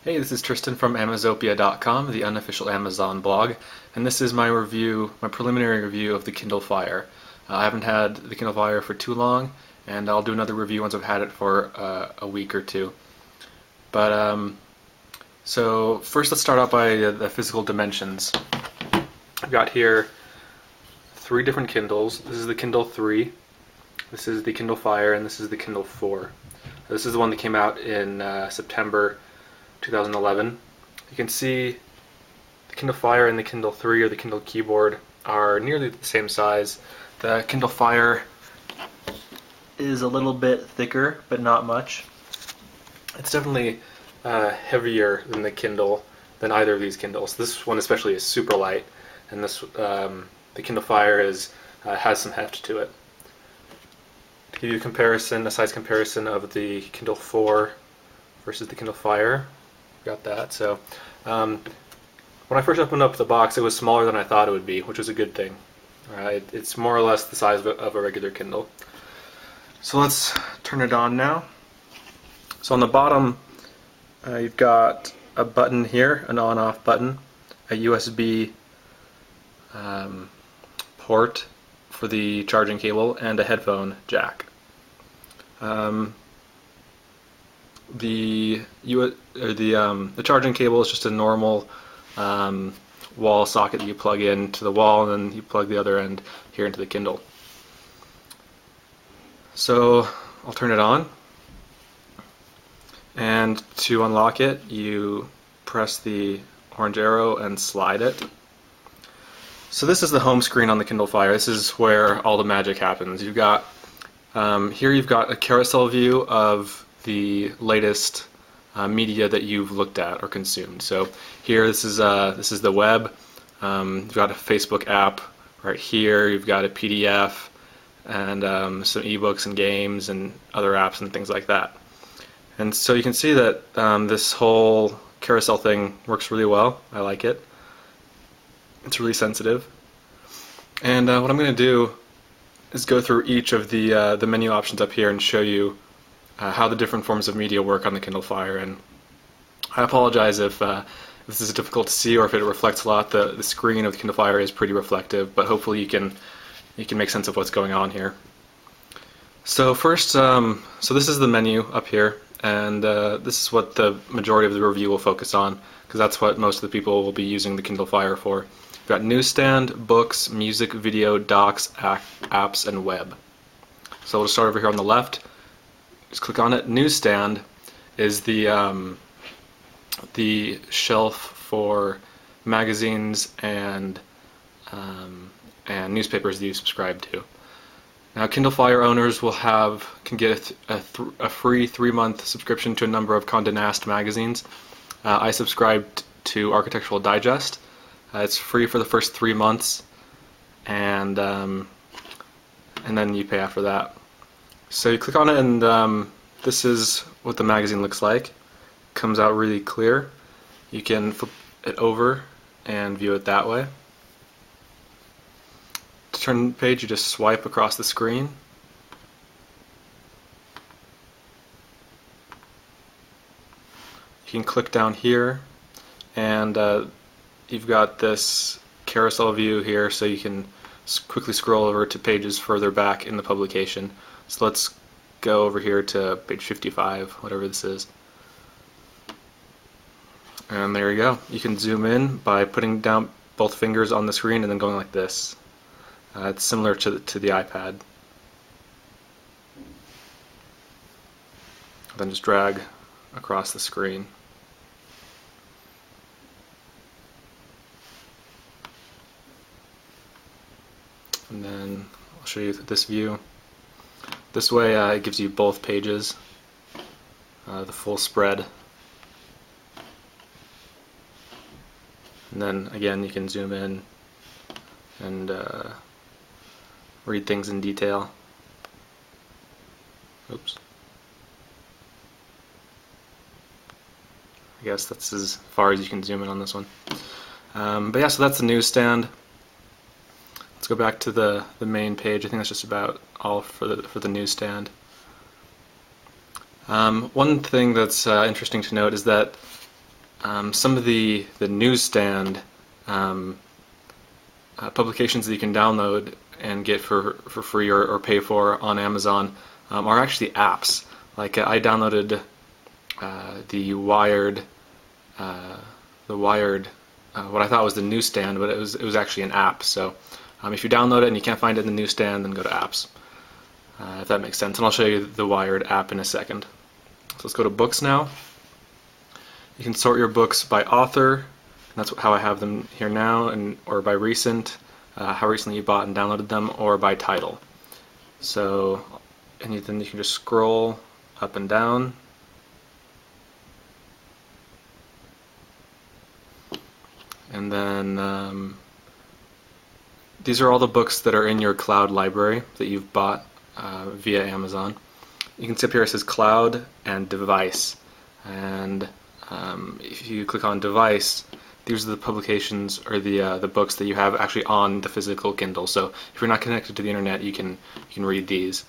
Hey, this is Tristan from Amazopia.com, the unofficial Amazon blog, and this is my review, my preliminary review of the Kindle Fire. I haven't had the Kindle Fire for too long, and I'll do another review once I've had it for a week or two. So first let's start out by the physical dimensions. I've got here three different Kindles. This is the Kindle 3, this is the Kindle Fire, and this is the Kindle 4. This is the one that came out in September 2011. You can see the Kindle Fire and the Kindle 3 or the Kindle keyboard are nearly the same size. The Kindle Fire is a little bit thicker, but not much. It's definitely heavier than than either of these Kindles. This one especially is super light, and the Kindle Fire has some heft to it. To give you a size comparison of the Kindle 4 versus the Kindle Fire, got that. So when I first opened up the box, it was smaller than I thought it would be, which was a good thing. It's more or less the size of a regular Kindle. So let's turn it on now. So on the bottom, you've got a button here, an on-off button, a USB port for the charging cable, and a headphone jack. The charging cable is just a normal wall socket that you plug into the wall, and then you plug the other end here into the Kindle. So I'll turn it on, and to unlock it you press the orange arrow and slide it. So this is the home screen on the Kindle Fire. This is where all the magic happens. You've got here you've got a carousel view of the latest media that you've looked at or consumed. So here, this is the web. You've got a Facebook app right here. You've got a PDF and some ebooks and games and other apps and things like that. And so you can see that this whole carousel thing works really well. I like it. It's really sensitive. And what I'm going to do is go through each of the menu options up here and show you how the different forms of media work on the Kindle Fire. And I apologize if this is difficult to see or if it reflects a lot. The screen of the Kindle Fire is pretty reflective, but hopefully you can make sense of what's going on here. So first, so this is the menu up here, and this is what the majority of the review will focus on, because that's what most of the people will be using the Kindle Fire for. We've got newsstand, books, music, video, docs, apps, and web. So we'll start over here on the left. Just click on it. Newsstand is the shelf for magazines and newspapers that you subscribe to. Now, Kindle Fire owners can get a free 3-month subscription to a number of Condé Nast magazines. I subscribed to Architectural Digest. It's free for the first 3 months, and then you pay after that. So you click on it, and this is what the magazine looks like. Comes out really clear. You can flip it over and view it that way. To turn the page, you just swipe across the screen. You can click down here, and you've got this carousel view here, so you can quickly scroll over to pages further back in the publication. So let's go over here to page 55, whatever this is. And there you go. You can zoom in by putting down both fingers on the screen and then going like this. It's similar to the iPad. Then just drag across the screen. And then I'll show you this view. This way it gives you both pages, the full spread. And then again you can zoom in and read things in detail. Oops. I guess that's as far as you can zoom in on this one. But yeah, so that's the newsstand. Let's go back to the main page. I think that's just about all for the newsstand. One thing that's interesting to note is that some of the newsstand publications that you can download and get for free or pay for on Amazon are actually apps. Like I downloaded the Wired, what I thought was the newsstand, but it was actually an app. So if you download it and you can't find it in the newsstand, then go to apps, if that makes sense. And I'll show you the Wired app in a second. So let's go to books now. You can sort your books by author, and that's how I have them here now, or by recent, how recently you bought and downloaded them, or by title. So, and then you can just scroll up and down. And then these are all the books that are in your cloud library that you've bought via Amazon. You can see up here it says cloud and device, and if you click on device, these are the publications or the books that you have actually on the physical Kindle. So if you're not connected to the internet, you can read these.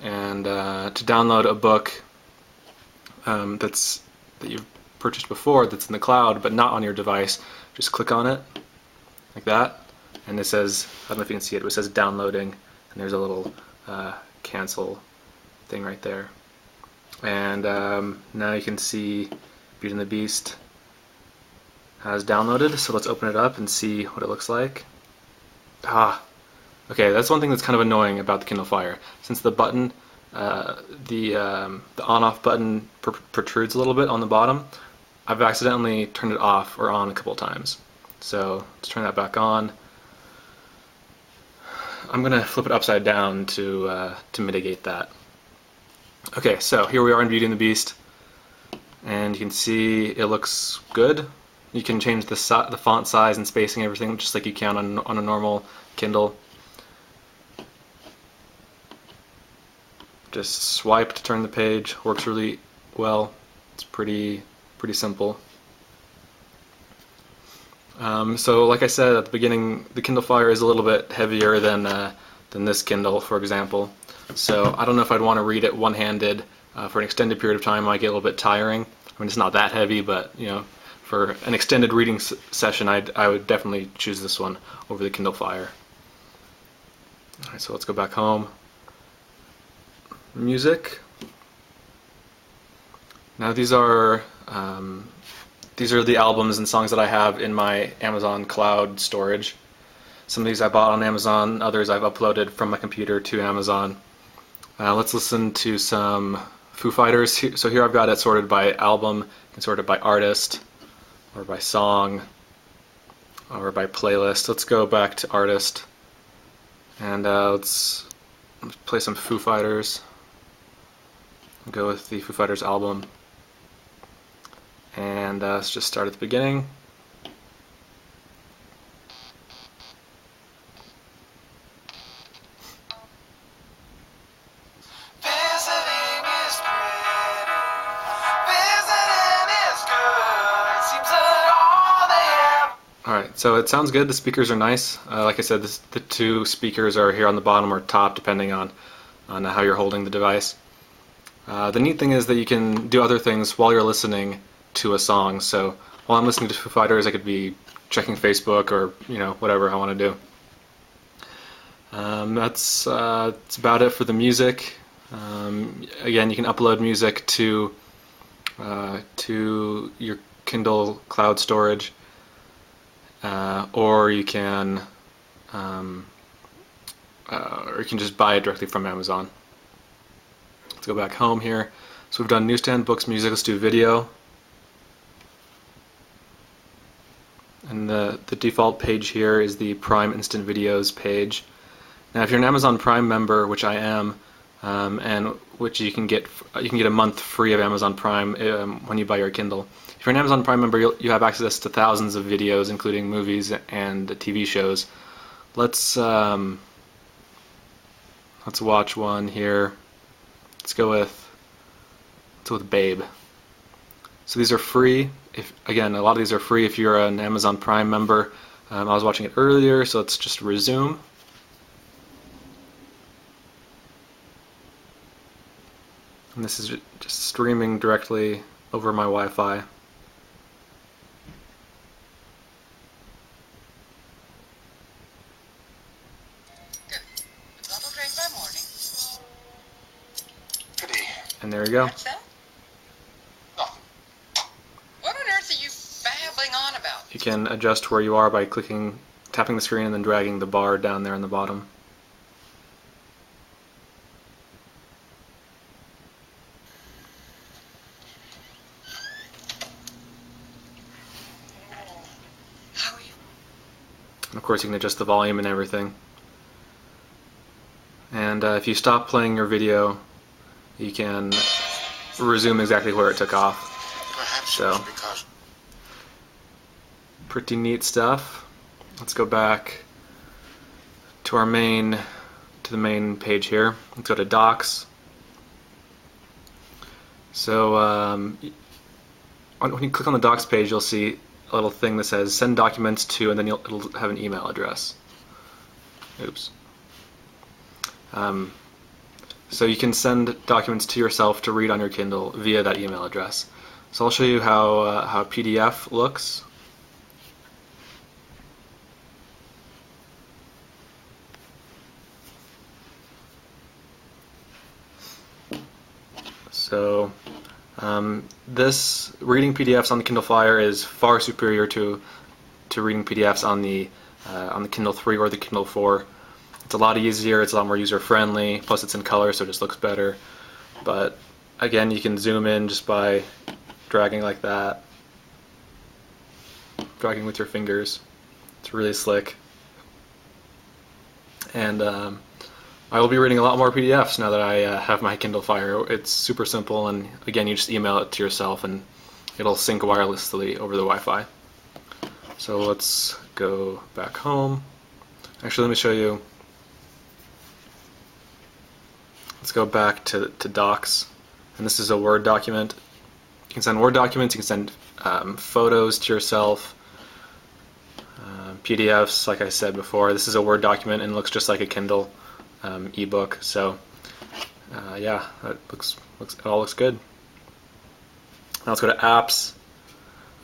And to download a book that you've purchased before that's in the cloud but not on your device, just click on it like that, and it says, I don't know if you can see it, but it says downloading, and there's a little cancel thing right there. And now you can see Beauty and the Beast has downloaded, so let's open it up and see what it looks like. Okay, that's one thing that's kind of annoying about the Kindle Fire. Since the button, the on-off button protrudes a little bit on the bottom, I've accidentally turned it off or on a couple times. So let's turn that back on. I'm going to flip it upside down to mitigate that. Okay, so here we are in Beauty and the Beast, and you can see it looks good. You can change the font size and spacing and everything just like you can on a normal Kindle. Just swipe to turn the page. Works really well. It's pretty simple. So like I said at the beginning, the Kindle Fire is a little bit heavier than this Kindle, for example. So I don't know if I'd want to read it one-handed for an extended period of time. It might get a little bit tiring. I mean, it's not that heavy, but you know, for an extended reading session, I would definitely choose this one over the Kindle Fire. Alright, so let's go back home. Music. Now these are the albums and songs that I have in my Amazon cloud storage. Some of these I bought on Amazon, others I've uploaded from my computer to Amazon. Let's listen to some Foo Fighters. So here I've got it sorted by album and sorted by artist, or by song, or by playlist. Let's go back to artist, and let's play some Foo Fighters. I'll go with the Foo Fighters album, and let's just start at the beginning. Alright, so it sounds good. The speakers are nice. Like I said, the two speakers are here on the bottom or top, depending on how you're holding the device. The neat thing is that you can do other things while you're listening to a song. So while I'm listening to Foo Fighters, I could be checking Facebook or whatever I want to do. That's about it for the music. Again, you can upload music to your Kindle cloud storage. Or you can just buy it directly from Amazon. Let's go back home here. So we've done newsstand, books, music. Let's do video. And the default page here is the Prime Instant Videos page. Now, if you're an Amazon Prime member, which I am, and which you can get a month free of Amazon Prime when you buy your Kindle. If you're an Amazon Prime member, you have access to thousands of videos, including movies and TV shows. Let's watch one here. Let's go with Babe. So these are free. Again, a lot of these are free if you're an Amazon Prime member. I was watching it earlier, so let's just resume. And this is just streaming directly over my Wi-Fi. there you go. What's that? Nothing. What on earth are you babbling on about? You can adjust where you are by tapping the screen and then dragging the bar down there in the bottom. And of course you can adjust the volume and everything. And if you stop playing your video, you can resume exactly where it took off. So, pretty neat stuff. Let's go back to the main page here. Let's go to Docs. So when you click on the Docs page, you'll see a little thing that says send documents to, and then it'll have an email address. Oops. So you can send documents to yourself to read on your Kindle via that email address. So I'll show you how PDF looks. So this reading PDFs on the Kindle Fire is far superior to reading PDFs on the Kindle 3 or the Kindle 4. It's a lot easier, it's a lot more user-friendly, plus it's in color so it just looks better. But again, you can zoom in just by dragging like that, dragging with your fingers. It's really slick. And I will be reading a lot more PDFs now that I have my Kindle Fire. It's super simple, and again, you just email it to yourself and it'll sync wirelessly over the Wi-Fi. So let's go back home. Actually, let me show you. Let's go back to Docs, and this is a Word document. You can send Word documents, you can send photos to yourself, PDFs, like I said before. This is a Word document and looks just like a Kindle ebook. So yeah, it all looks good. Now let's go to apps.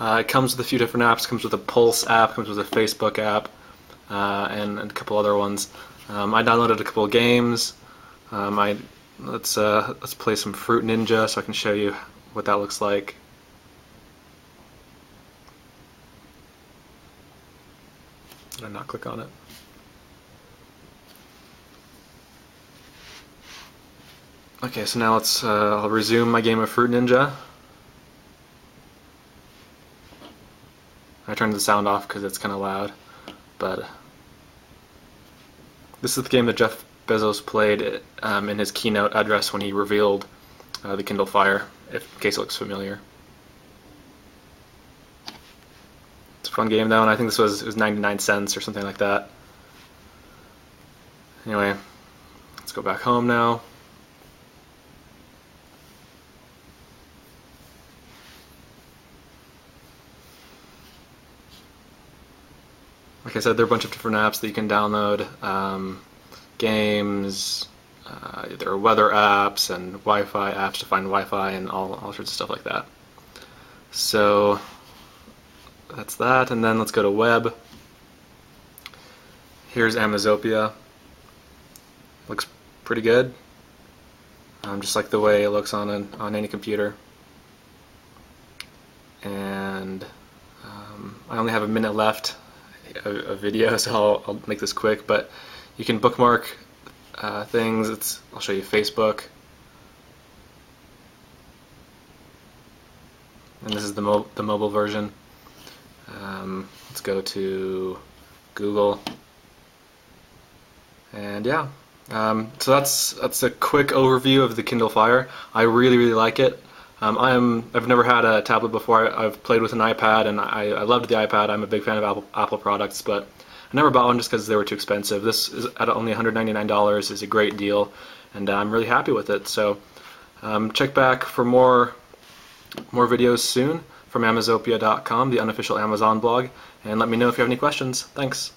It comes with a few different apps. It comes with a Pulse app, comes with a Facebook app, and a couple other ones. I downloaded a couple of games. Let's play some Fruit Ninja so I can show you what that looks like. Did I not click on it? Okay, so now I'll resume my game of Fruit Ninja. I turned the sound off because it's kind of loud, but this is the game that Jeff Bezos played in his keynote address when he revealed the Kindle Fire, in case it looks familiar. It's a fun game though, and I think it was 99 cents or something like that. Anyway, let's go back home now. Like I said, there are a bunch of different apps that you can download. Games, there are weather apps and Wi-Fi apps to find Wi-Fi and all sorts of stuff like that. So that's that, and then let's go to web. Here's Amazopia. Looks pretty good, just like the way it looks on any computer. And I only have a minute left of video, so I'll make this quick. But you can bookmark things. I'll show you Facebook, and this is the mobile version. Let's go to Google, and yeah. So that's a quick overview of the Kindle Fire. I really like it. I've never had a tablet before. I've played with an iPad, and I loved the iPad. I'm a big fan of Apple products, but I never bought one just because they were too expensive. This is at only $199 is a great deal, and I'm really happy with it. So check back for more videos soon from Amazopia.com, the unofficial Amazon blog, and let me know if you have any questions. Thanks.